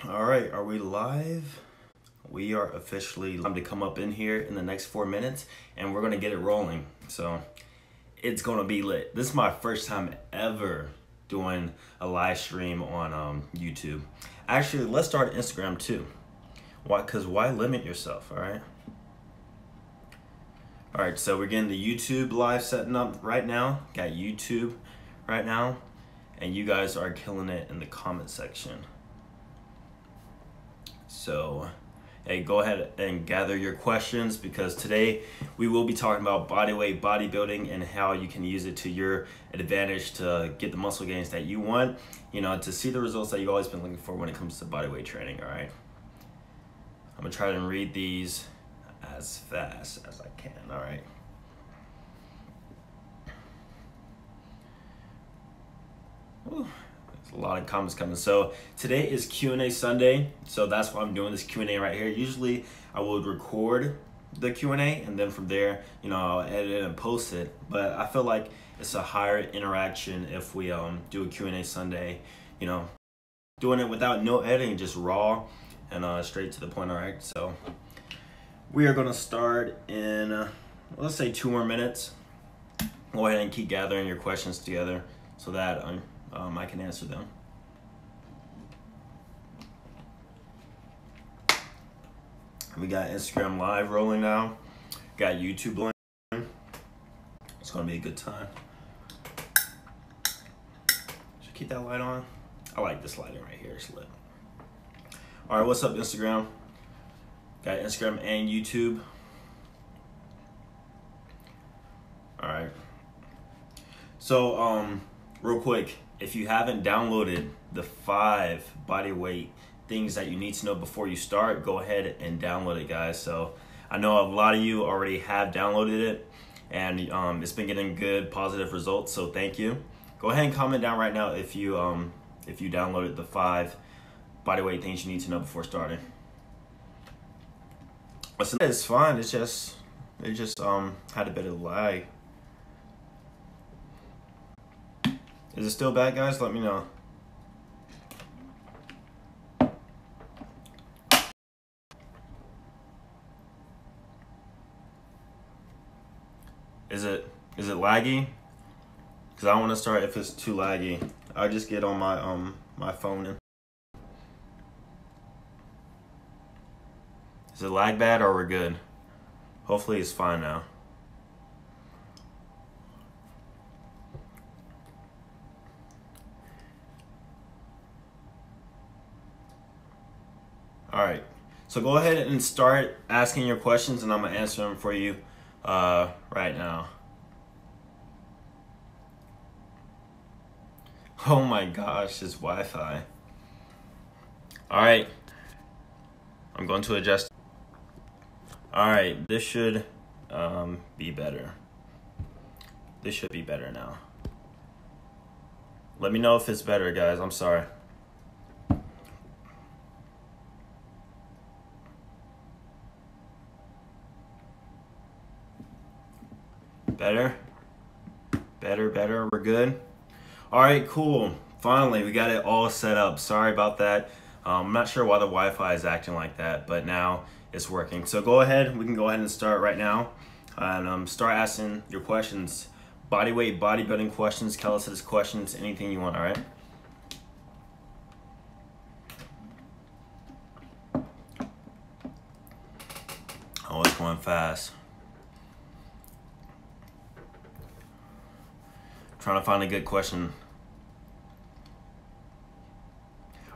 All right, are we live? We are officially time to come up in here in the next 4 minutes and we're gonna get it rolling. So it's gonna be lit. This is my first time ever doing a live stream on YouTube. Actually, let's start Instagram too. Why? Because why limit yourself, all right? All right, so we're getting the YouTube live setting up right now. Got YouTube right now, and you guys are killing it in the comment section. So, hey, go ahead and gather your questions because today we will be talking about bodyweight bodybuilding and how you can use it to your advantage to get the muscle gains that you want, you know, to see the results that you've always been looking for when it comes to bodyweight training, all right? I'm gonna try to read these as fast as I can, all right? Whew. A lot of comments coming. So today is Q&A Sunday, so that's why I'm doing this Q&A right here. Usually I would record the Q&A and then from there, you know, I'll edit it and post it. But I feel like it's a higher interaction if we do a Q&A Sunday, you know, doing it without no editing, just raw and straight to the point. All right, so we are gonna start in let's say 2 more minutes. Go ahead and keep gathering your questions together so that I can answer them. We got Instagram Live rolling now. Got YouTube rolling. It's gonna be a good time. Should I keep that light on? I like this lighting right here. It's lit. All right, what's up, Instagram? Got Instagram and YouTube. All right. So, real quick, if you haven't downloaded the 5 bodyweight things that you need to know before you start, go ahead and download it, guys. So I know a lot of you already have downloaded it and it's been getting good positive results, so thank you. Go ahead and comment down right now if you downloaded the 5 bodyweight things you need to know before starting. It's fine, it just had a bit of lag. Is it still bad, guys? Let me know. Is it laggy? Because I want to start if it's too laggy. I'll just get on my my phone. Is it lag bad or we're good? Hopefully it's fine now. All right, so go ahead and start asking your questions and I'm gonna answer them for you right now. Oh my gosh, it's Wi-Fi. All right, I'm going to adjust. All right, this should be better. This should be better now. Let me know if it's better, guys. I'm sorry. Better, we're good. All right, cool. Finally, we got it all set up. Sorry about that. I'm not sure why the Wi-Fi is acting like that, but now it's working. So go ahead, we can go ahead and start right now and start asking your questions. Bodyweight, bodybuilding questions, calisthenics questions, anything you want, all right? Oh, it's going fast. Trying to find a good question.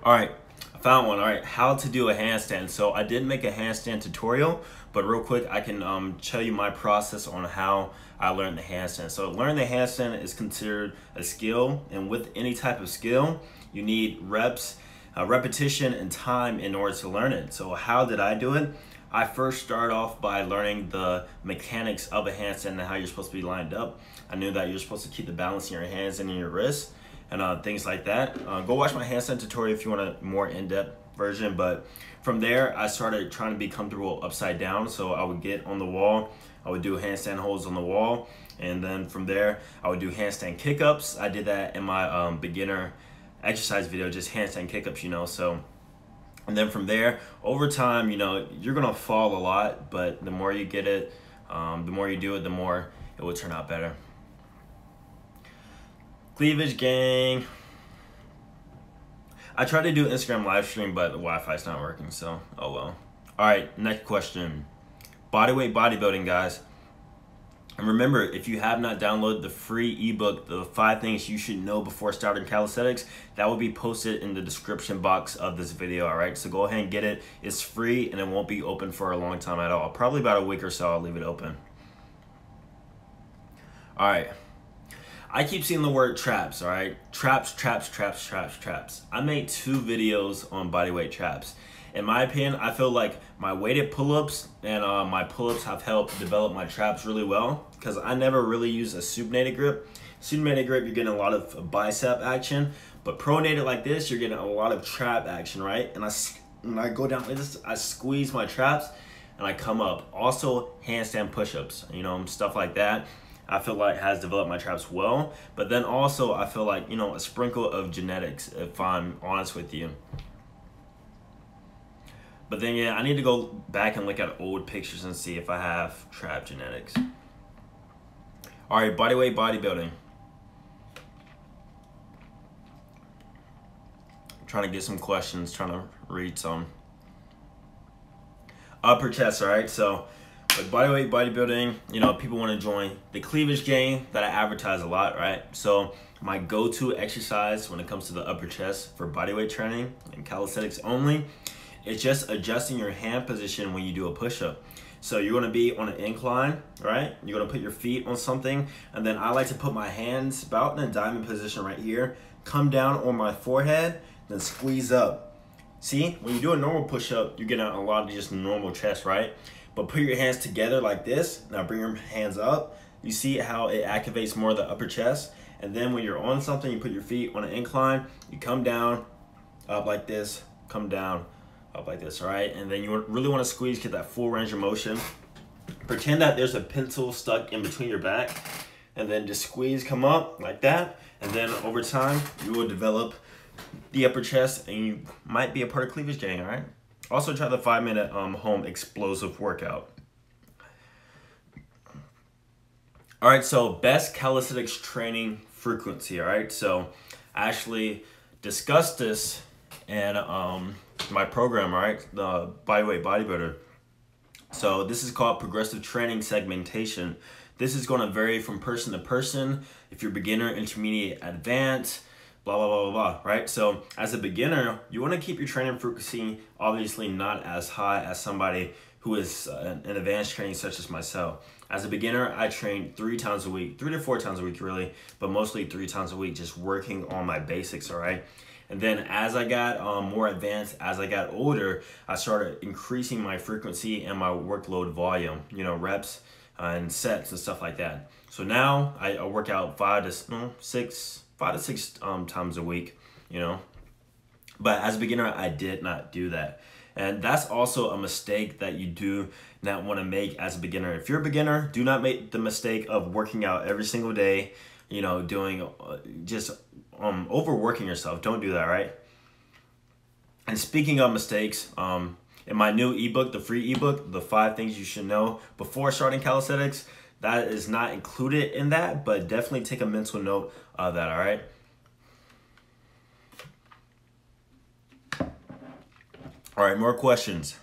All right, I found one. All right, how to do a handstand. So I did make a handstand tutorial, but real quick, I can tell you my process on how I learned the handstand. So learning the handstand is considered a skill, and with any type of skill, you need reps, repetition, and time in order to learn it. So how did I do it? I first started off by learning the mechanics of a handstand and how you're supposed to be lined up. I knew that you're supposed to keep the balance in your hands and in your wrists and things like that. Go watch my handstand tutorial if you want a more in-depth version. But from there, I started trying to be comfortable upside down. So I would get on the wall, I would do handstand holds on the wall, and then from there, I would do handstand kick-ups. I did that in my beginner exercise video, just handstand kick-ups, you know. So And then from there, over time, you know, you're gonna fall a lot, but the more you get it, the more you do it, the more it will turn out better. Cleavage gang. I tried to do Instagram live stream, but the Wi-Fi's not working, so oh well. All right, next question. Bodyweight bodybuilding, guys. And remember, if you have not downloaded the free ebook, the 5 things you should know before starting calisthenics, that will be posted in the description box of this video, all right? So go ahead and get it. It's free, and it won't be open for a long time at all. Probably about a week or so, I'll leave it open. All right. I keep seeing the word traps, all right? Traps, traps, traps, traps, traps. I made 2 videos on bodyweight traps. In my opinion, I feel like my weighted pull-ups and my pull-ups have helped develop my traps really well, because I never really use a supinated grip. Supinated grip, you're getting a lot of bicep action, but pronated like this, you're getting a lot of trap action, right? And when I go down like this, I squeeze my traps and I come up. Also, handstand push-ups, you know, stuff like that. I feel like has developed my traps well, but then also I feel like, you know, a sprinkle of genetics, if I'm honest with you. But then, yeah, I need to go back and look at old pictures and see if I have trap genetics. All right, bodyweight bodybuilding. I'm trying to get some questions, trying to read some. Upper chest, all right? So with bodyweight bodybuilding, you know, people want to join the cleavage gang that I advertise a lot, right? So my go-to exercise when it comes to the upper chest for bodyweight training and calisthenics only, it's just adjusting your hand position when you do a push-up. So you're gonna be on an incline, right? You're gonna put your feet on something, and then I like to put my hands about in a diamond position right here, come down on my forehead, then squeeze up. See, when you do a normal push-up, you're getting a lot of just normal chest, right? But put your hands together like this, now bring your hands up. You see how it activates more of the upper chest? And then when you're on something, you put your feet on an incline, you come down, up like this, come down, up like this, right? And then you really want to squeeze, get that full range of motion. Pretend that there's a pencil stuck in between your back, and then just squeeze, come up like that. And then over time, you will develop the upper chest, and you might be a part of cleavage gang, all right? Also try the 5-minute home explosive workout. All right, so best calisthenics training frequency, all right? So I actually discussed this in my program, all right? The Bodyweight Bodybuilder. So this is called progressive training segmentation. This is gonna vary from person to person. If you're beginner, intermediate, advanced, blah, blah, blah, blah, blah, right? So as a beginner, you wanna keep your training frequency obviously not as high as somebody who is in advanced training such as myself. As a beginner, I train 3 times a week, 3 to 4 times a week really, but mostly 3 times a week, just working on my basics, all right? And then as I got more advanced, as I got older, I started increasing my frequency and my workload volume, you know, reps and sets and stuff like that. So now I work out 5 to 6 times a week, you know. But as a beginner, I did not do that. And that's also a mistake that you do not want to make as a beginner. If you're a beginner, do not make the mistake of working out every single day, you know, doing just overworking yourself. Don't do that, right? And speaking of mistakes, in my new ebook, the free ebook, the 5 things you should know before starting calisthenics, that is not included in that, but definitely take a mental note of that, all right? All right, more questions.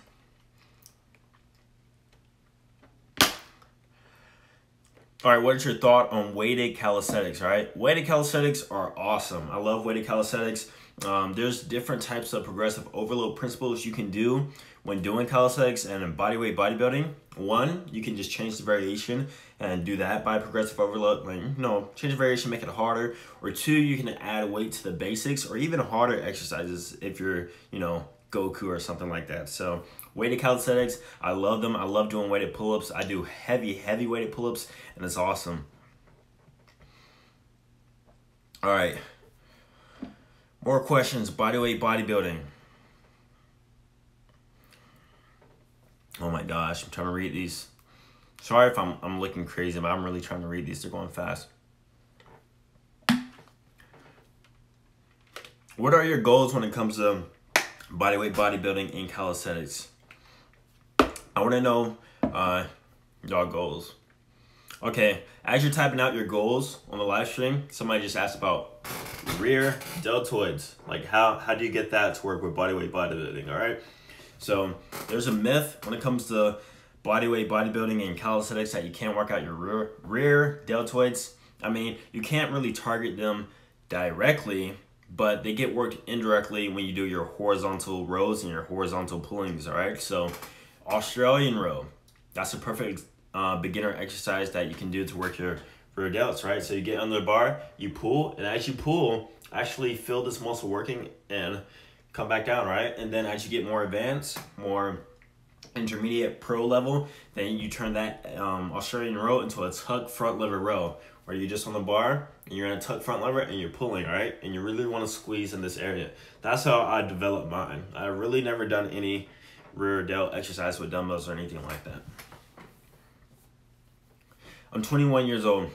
All right, what is your thought on weighted calisthenics, all right? Weighted calisthenics are awesome. I love weighted calisthenics. There's different types of progressive overload principles you can do when doing calisthenics and in bodyweight bodybuilding. One, you can just change the variation and do that by progressive overload. Like, you know, change the variation, make it harder. Or 2, you can add weight to the basics or even harder exercises if you're, you know, Goku or something like that. So weighted calisthenics, I love them. I love doing weighted pull-ups. I do heavy weighted pull-ups, and it's awesome. All right. More questions. Bodyweight bodybuilding. Oh my gosh, I'm trying to read these. Sorry if I'm looking crazy, but I'm really trying to read these. They're going fast. What are your goals when it comes to Bodyweight Bodybuilding and Calisthenics. I want to know y'all goals. Okay, as you're typing out your goals on the live stream, somebody just asked about rear deltoids. Like how do you get that to work with bodyweight bodybuilding, all right? So there's a myth when it comes to bodyweight bodybuilding and calisthenics that you can't work out your rear deltoids. I mean, you can't really target them directly, but they get worked indirectly when you do your horizontal rows and your horizontal pullings, all right? So Australian row, that's a perfect beginner exercise that you can do to work your rear delts, right? So you get under the bar, you pull, and as you pull, actually feel this muscle working and come back down, right? And then as you get more advanced, more intermediate pro level, then you turn that Australian row into a tuck front lever row, where you're just on the bar and you're in a tuck front lever and you're pulling, right? And you really want to squeeze in this area. That's how I developed mine. I really never done any rear delt exercise with dumbbells or anything like that. I'm 21 years old.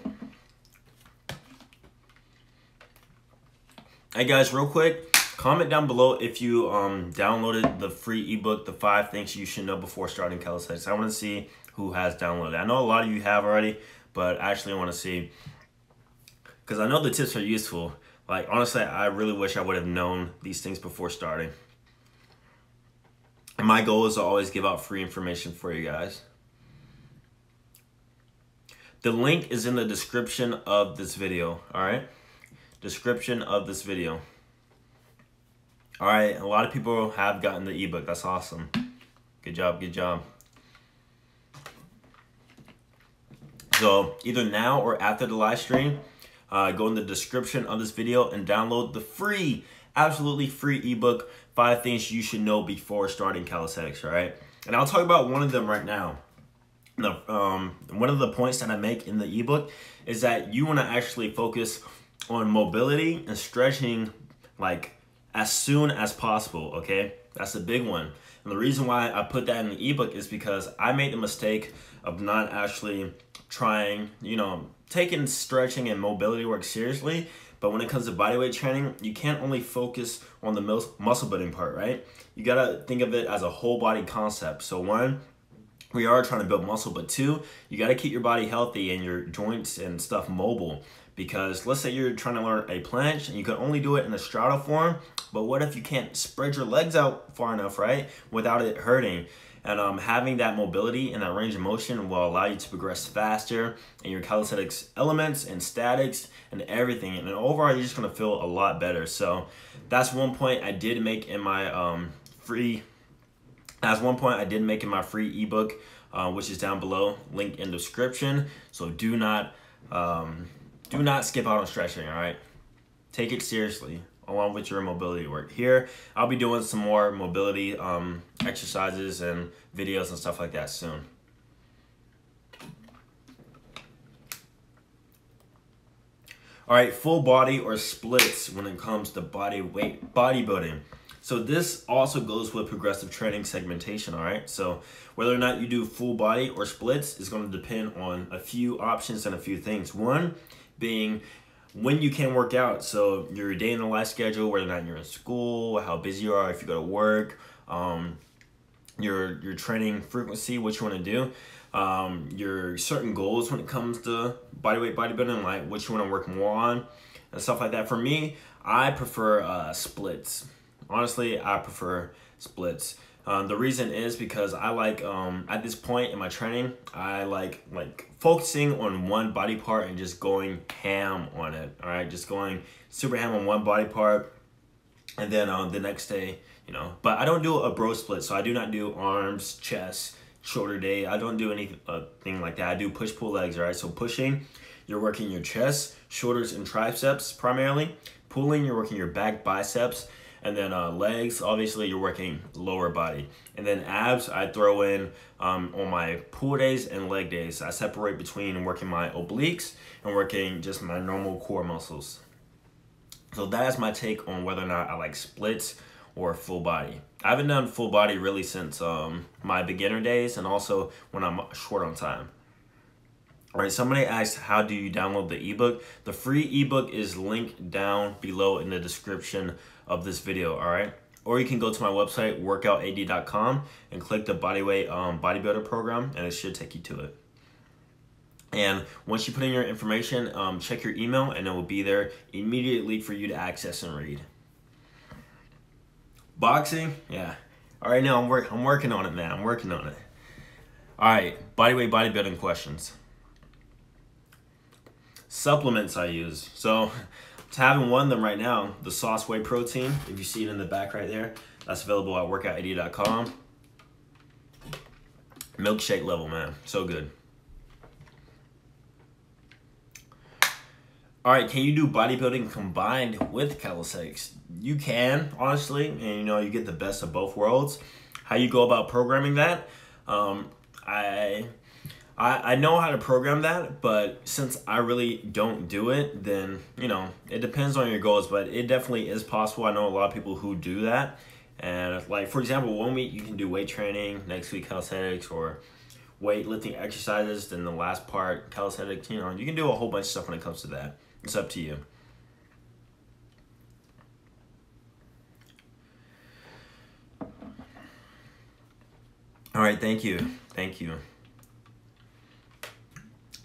Hey guys, real quick, comment down below if you downloaded the free ebook, The 5 Things You Should Know Before Starting Calisthenics. I want to see who has downloaded it. I know a lot of you have already, but I actually want to see, because I know the tips are useful. Like, honestly, I really wish I would have known these things before starting. And my goal is to always give out free information for you guys. The link is in the description of this video, all right? Description of this video. All right, a lot of people have gotten the ebook. That's awesome. Good job, good job. So either now or after the live stream, go in the description of this video and download the free, absolutely free ebook, 5 Things You Should Know Before Starting Calisthenics, all right? And I'll talk about one of them right now. One of the points that I make in the ebook is that you want to actually focus on mobility and stretching like as soon as possible, okay? That's a big one. And the reason why I put that in the ebook is because I made the mistake of not actually trying, taking stretching and mobility work seriously. But when it comes to bodyweight training, you can't only focus on the muscle building part, right? You gotta think of it as a whole body concept. So one, we are trying to build muscle, but two, you got to keep your body healthy and your joints and stuff mobile. Because let's say you're trying to learn a planche and you can only do it in a straddle form, but what if you can't spread your legs out far enough, right, without it hurting? And having that mobility and that range of motion will allow you to progress faster in your calisthenics elements and statics and everything. And then overall, you're just going to feel a lot better. So that's one point I did make in my free ebook, which is down below, link in the description. So do not skip out on stretching, all right? Take it seriously along with your mobility work. Here, I'll be doing some more mobility exercises and videos and stuff like that soon. All right, full body or splits when it comes to bodyweight bodybuilding. So this also goes with progressive training segmentation, all right? So whether or not you do full body or splits is going to depend on a few options and a few things. One being when you can work out. So your day in the life schedule, whether or not you're in school, how busy you are, if you go to work, your training frequency, what you want to do, your certain goals when it comes to bodyweight bodybuilding, like what you want to work more on and stuff like that. For me, I prefer splits. Honestly, I prefer splits. The reason is because I like, at this point in my training, I like focusing on one body part and just going ham on it, all right? Just going super ham on one body part, and then the next day, But I don't do a bro split, so I do not do arms, chest, shoulder day. I don't do anything like that. I do push-pull legs, all right? So pushing, you're working your chest, shoulders, and triceps primarily. Pulling, you're working your back, biceps. And then legs, obviously you're working lower body. And then abs, I throw in on my pull days and leg days. I separate between working my obliques and working just my normal core muscles. So that is my take on whether or not I like splits or full body. I haven't done full body really since my beginner days and also when I'm short on time. All right, somebody asked, how do you download the ebook? The free ebook is linked down below in the description of this video, all right? or you can go to my website, workoutad.com, and click the Bodyweight Bodybuilder program, and it should take you to it. And once you put in your information, check your email, and it will be there immediately for you to access and read. Boxing, yeah. All right, now I'm working on it, man. I'm working on it. All right, bodyweight bodybuilding questions. Supplements I use. So, to having one of them right now, the Sauce Whey Protein. If you see it in the back right there, that's available at workoutad.com. Milkshake level, man. So good. All right, can you do bodybuilding combined with calisthenics? You can, honestly, and you know, you get the best of both worlds. How you go about programming that? I know how to program that, but since I really don't do it, then, you know, it depends on your goals, but it definitely is possible. I know a lot of people who do that. And like, for example, 1 week you can do weight training, next week calisthenics, or weightlifting exercises, then the last part calisthenics. You know, you can do a whole bunch of stuff when it comes to that. It's up to you. All right, thank you. Thank you.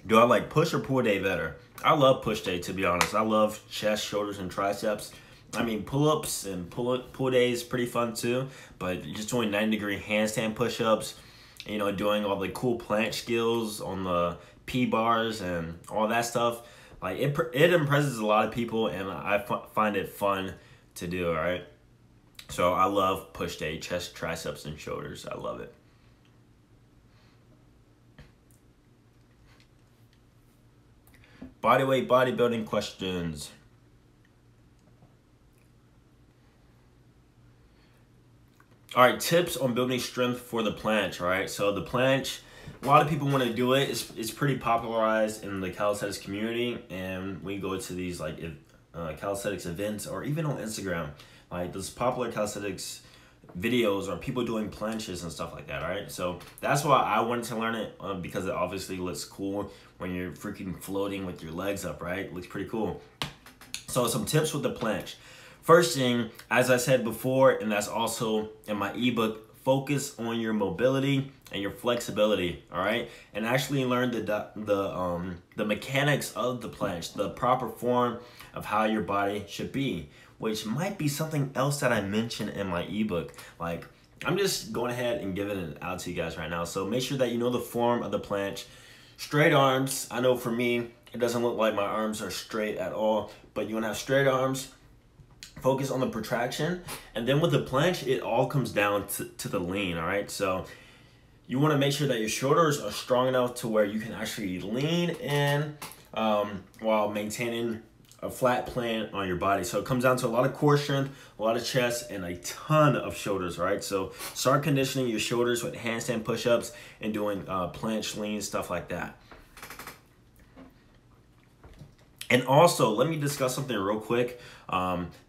Do I like push or pull day better? I love push day, to be honest. I love chest, shoulders, and triceps. I mean, pull-ups and pull day is pretty fun too, but just doing 90-degree handstand push-ups, you know, doing all the cool planche skills on the P-bars and all that stuff, like it impresses a lot of people, and I find it fun to do, all right? So I love push day, chest, triceps, and shoulders. I love it. Bodyweight bodybuilding questions. All right, tips on building strength for the planche, all right? So the planche, a lot of people want to do it. It's pretty popularized in the calisthenics community, and we go to these like calisthenics events, or even on Instagram, like those popular calisthenics videos or people doing planches and stuff like that, all right? So that's why I wanted to learn it, because it obviously looks cool when you're freaking floating with your legs up, right? It looks pretty cool. So some tips with the planche. First thing, as I said before, and that's also in my ebook, focus on your mobility and your flexibility, all right? And actually learn the mechanics of the planche, the proper form of how your body should be, which might be something else that I mentioned in my ebook. Like, I'm just going ahead and giving it out to you guys right now. So make sure that you know the form of the planche. Straight arms, I know for me, it doesn't look like my arms are straight at all, but you wanna have straight arms. Focus on the protraction, and then with the planche, it all comes down to the lean, all right? So you want to make sure that your shoulders are strong enough to where you can actually lean in while maintaining a flat plane on your body. So it comes down to a lot of core strength, a lot of chest, and a ton of shoulders, right? So start conditioning your shoulders with handstand push-ups and doing planche lean, stuff like that. And also, let me discuss something real quick.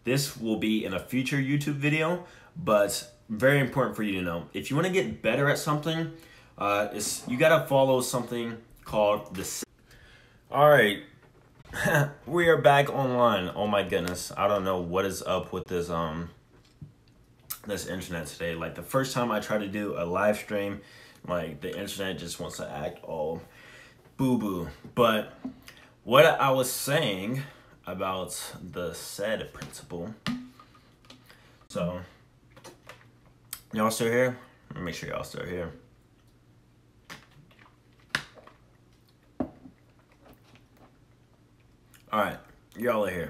This will be in a future YouTube video, but very important for you to know. If you want to get better at something, you gotta follow something called the... All right, we are back online. Oh my goodness, I don't know what is up with this this internet today. Like, the first time I tried to do a live stream, like the internet just wants to act all boo-boo. But what I was saying about the SAID principle. So, y'all still here? Let me make sure y'all still here. All right, y'all are here.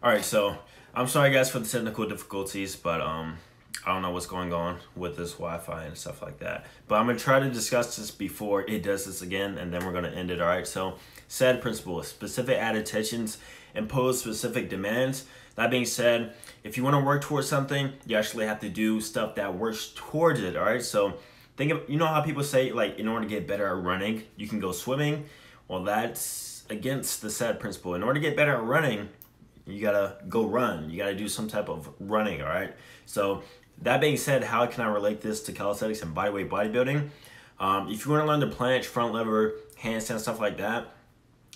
All right, so I'm sorry guys for the technical difficulties, but I don't know what's going on with this Wi-Fi and stuff like that. But I'm gonna try to discuss this before it does this again, and then we're gonna end it, all right? So, SAID principle, specific adaptations impose specific demands. That being said, if you wanna work towards something, you actually have to do stuff that works towards it, all right? So, think of, you know how people say, like, in order to get better at running, you can go swimming? Well, that's against the SAID principle. In order to get better at running, you gotta go run. You gotta do some type of running, all right? So, that being said, how can I relate this to calisthenics and bodyweight bodybuilding? If you want to learn the planche, front lever, handstand, stuff like that,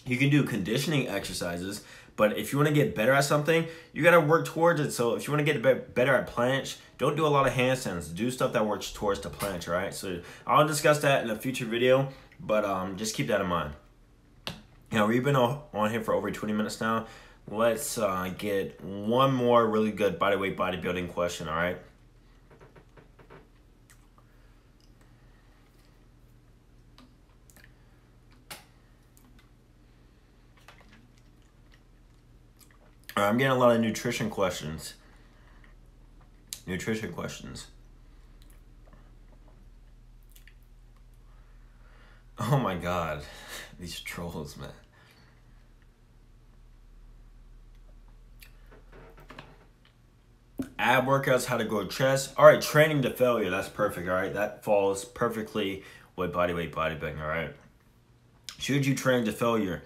You can do conditioning exercises, but if you want to get better at something, you got to work towards it. So if you want to get better at planche, don't do a lot of handstands. Do stuff that works towards the planche, all right? So I'll discuss that in a future video, but just keep that in mind. You know, we've been on here for over 20 minutes now. Let's get one more really good bodyweight bodybuilding question, all right? All right, I'm getting a lot of nutrition questions. Oh my God, these trolls, man. Ab workouts, how to grow chest. All right, training to failure, that's perfect, all right? That falls perfectly with bodyweight bodybuilding, all right? Should you train to failure?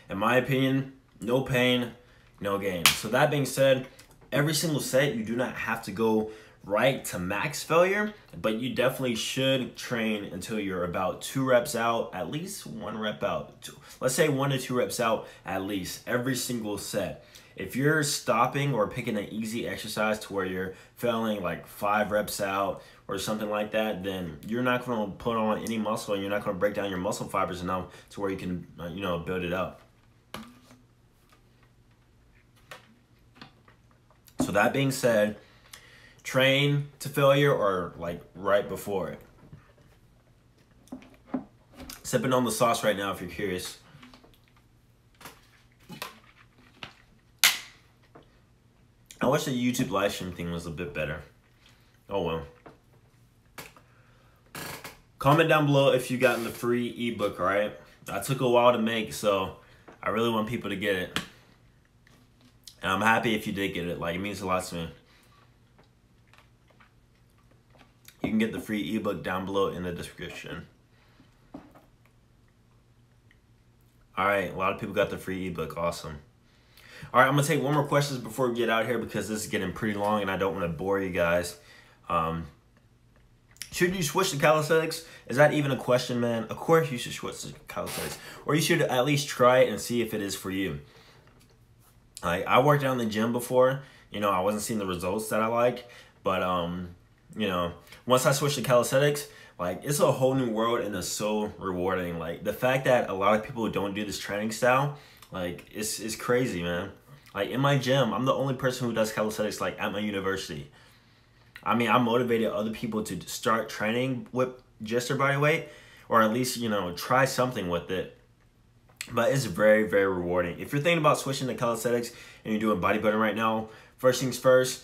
In my opinion, no pain, no gain. So that being said, every single set, you do not have to go right to max failure, but you definitely should train until you're about 2 reps out, at least 1 rep out. Let's say 1 to 2 reps out at least every single set. If you're stopping or picking an easy exercise to where you're failing like 5 reps out or something like that, then you're not going to put on any muscle and you're not going to break down your muscle fibers enough to where you can, you know, build it up. So that being said, train to failure or like right before it. Sipping on the sauce right now if you're curious. I wish the YouTube live stream thing was a bit better. Oh well. Comment down below if you gotten the free ebook, alright? I took a while to make, so I really want people to get it. And I'm happy if you did get it. Like, it means a lot to me. You can get the free ebook down below in the description. Alright, a lot of people got the free ebook. Awesome. Alright, I'm going to take one more question before we get out here because this is getting pretty long and I don't want to bore you guys. Should you switch to calisthenics? Is that even a question, man? Of course you should switch to calisthenics. Or you should at least try it and see if it is for you. I worked out in the gym before. You know, I wasn't seeing the results that I liked. But, you know, once I switched to calisthenics, like, it's a whole new world and it's so rewarding. Like, the fact that a lot of people don't do this training style, like, it's crazy, man. Like, in my gym, I'm the only person who does calisthenics, like, at my university. I mean, I motivated other people to start training with just their body weight, or at least, you know, try something with it. But it's very, very rewarding. If you're thinking about switching to calisthenics and you're doing bodybuilding right now, first things first,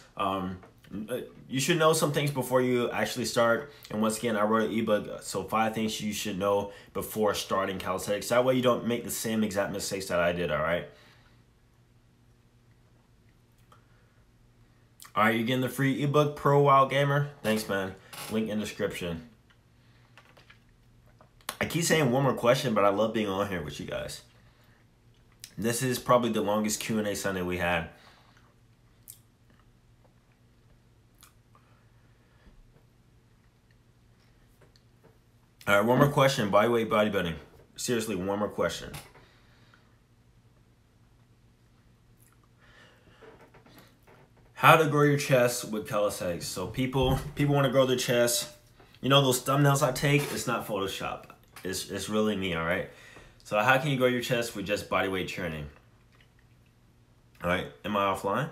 you should know some things before you actually start. And once again, I wrote an ebook, so 5 things you should know before starting calisthenics. That way you don't make the same exact mistakes that I did, all right? All right, you're getting the free ebook, Pro Wild Gamer. Thanks, man. Link in description. I keep saying one more question, but I love being on here with you guys. This is probably the longest Q&A Sunday we had. All right, one more question. Bodyweight bodybuilding. Seriously, one more question. How to grow your chest with calisthenics. So people want to grow their chest. You know those thumbnails I take? It's not Photoshop. It's really me, all right? So how can you grow your chest with just bodyweight training? All right, am I offline?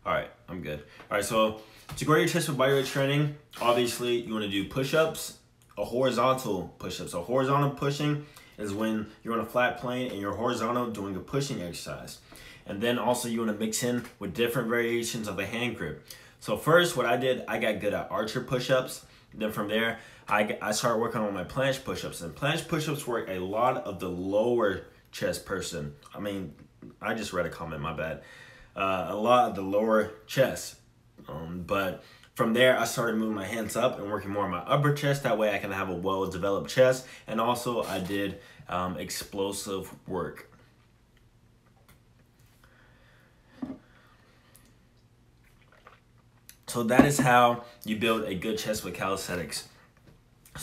All right, I'm good. All right, so to grow your chest with bodyweight training, obviously you want to do push-ups, a horizontal push-up. So horizontal pushing is when you're on a flat plane and you're horizontal doing a pushing exercise. And then also you want to mix in with different variations of a hand grip. So first, what I did, I got good at archer push-ups. Then from there, I started working on my planche push-ups. And planche push-ups work a lot of the lower chest person. I mean, I just read a comment, my bad. A lot of the lower chest. But from there, I started moving my hands up and working more on my upper chest. That way I can have a well-developed chest. And also I did explosive work. So that is how you build a good chest with calisthenics.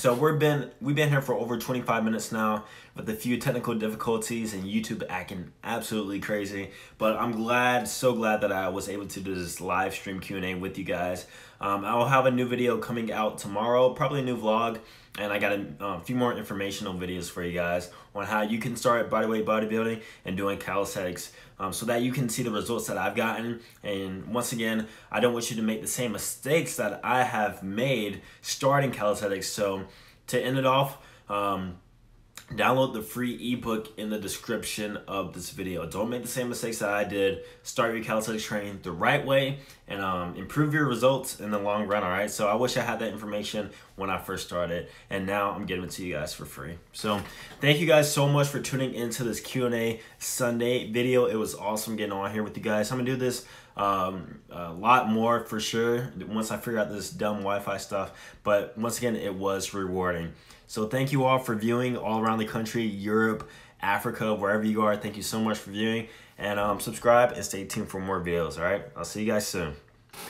So we've been here for over 25 minutes now with a few technical difficulties and YouTube acting absolutely crazy. But I'm glad, so glad that I was able to do this live stream Q&A with you guys. I'll have a new video coming out tomorrow, probably a new vlog. And I got a few more informational videos for you guys on how you can start bodyweight bodybuilding and doing calisthenics so that you can see the results that I've gotten. And once again, I don't want you to make the same mistakes that I have made starting calisthenics. So to end it off, download the free ebook in the description of this video. Don't make the same mistakes that I did. Start your calisthenics training the right way and improve your results in the long run, all right? So I wish I had that information when I first started, and now I'm giving it to you guys for free. So thank you guys so much for tuning into this Q&A Sunday video. It was awesome getting on here with you guys. I'm gonna do this a lot more for sure once I figure out this dumb Wi-Fi stuff, but once again, it was rewarding. So thank you all for viewing all around the country, Europe, Africa, wherever you are. Thank you so much for viewing, and subscribe and stay tuned for more videos, all right? I'll see you guys soon.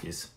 Peace.